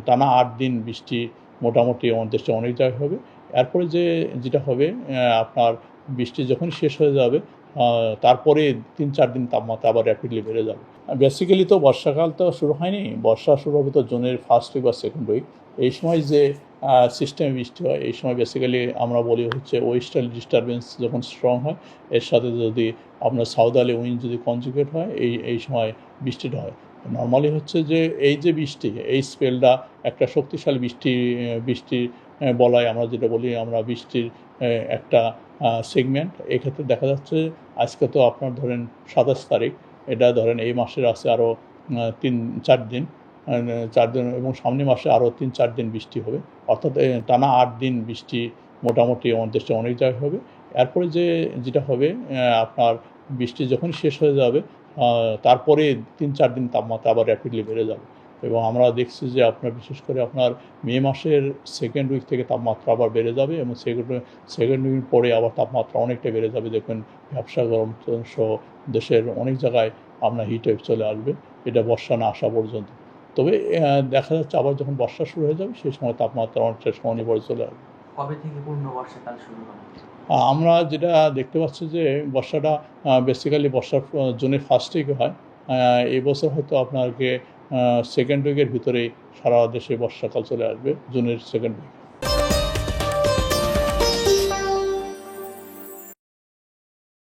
টানা 8 দিন বৃষ্টি মোটামুটি আমাদের দেশে অনেক জায়গায় হবে। এরপরে যেটা হবে আপনার বৃষ্টি যখন শেষ হয়ে যাবে তারপরে ৩-৪ দিন তাপমাত্রা আবার র্যাপিডলি বেড়ে যাবে। বেসিক্যালি তো বর্ষাকাল তো শুরু হয়নি, বর্ষা শুরু হবে তো জুনের ফার্স্ট উইক বা সেকেন্ড উইক। এই সময় যে সিস্টেমে বৃষ্টি হয়, এই সময় বেসিক্যালি আমরা বলি হচ্ছে ওয়েস্টার্ন ডিস্টারবেন্স যখন স্ট্রং হয়, এর সাথে যদি আপনার সাউদার্লি উইন্ড যদি কনজুগেট হয়, এই সময় বৃষ্টিটা হয়। নর্মালি হচ্ছে যে এই যে বৃষ্টি, এই স্পেলটা একটা শক্তিশালী বৃষ্টির বলয় আমরা যেটা বলি আমরা বৃষ্টির একটা সেগমেন্ট। এক্ষেত্রে দেখা যাচ্ছে আজকে তো আপনার ধরেন ২৭ তারিখ, এটা ধরেন এই মাসের আছে আরও ৩-৪ দিন, ৪ দিন এবং সামনের মাসে আরও ৩-৪ দিন বৃষ্টি হবে। অর্থাৎ টানা 8 দিন বৃষ্টি মোটামুটি আমাদের দেশে অনেক জায়গায় হবে। এরপরে যেটা হবে আপনার বৃষ্টি যখন শেষ হয়ে যাবে তারপরে 3-4 দিন তাপমাত্রা আবার র্যাপিডলি বেড়ে যাবে এবং আমরা দেখছি যে আপনার বিশেষ করে আপনার মে মাসের সেকেন্ড উইক থেকে তাপমাত্রা আবার বেড়ে যাবে এবং সেকেন্ড উইক পরে আবার তাপমাত্রা অনেকটা বেড়ে যাবে। দেখবেন ব্যবসা গরম সহ দেশের অনেক জায়গায় আপনার হিট ওয়েভ চলে আসবে, এটা বর্ষা না আসা পর্যন্ত। তবে দেখা যাচ্ছে আবার যখন বর্ষা শুরু হয়ে যাবে সেই সময় তাপমাত্রা অনেকটা সহনীয় চলে আসবে। কবে থেকে পূর্ণ বর্ষাকাল শুরু হবে? আমরা যেটা দেখতে পাচ্ছি যে বর্ষাটা বেসিক্যালি বর্ষার জুনের ফার্স্ট উইকে হয়। এই বছর হয়তো আপনাকে সেকেন্ড উইকের ভিতরেই সারা দেশে বর্ষাকাল চলে আসবে, জুনের সেকেন্ড উইকে।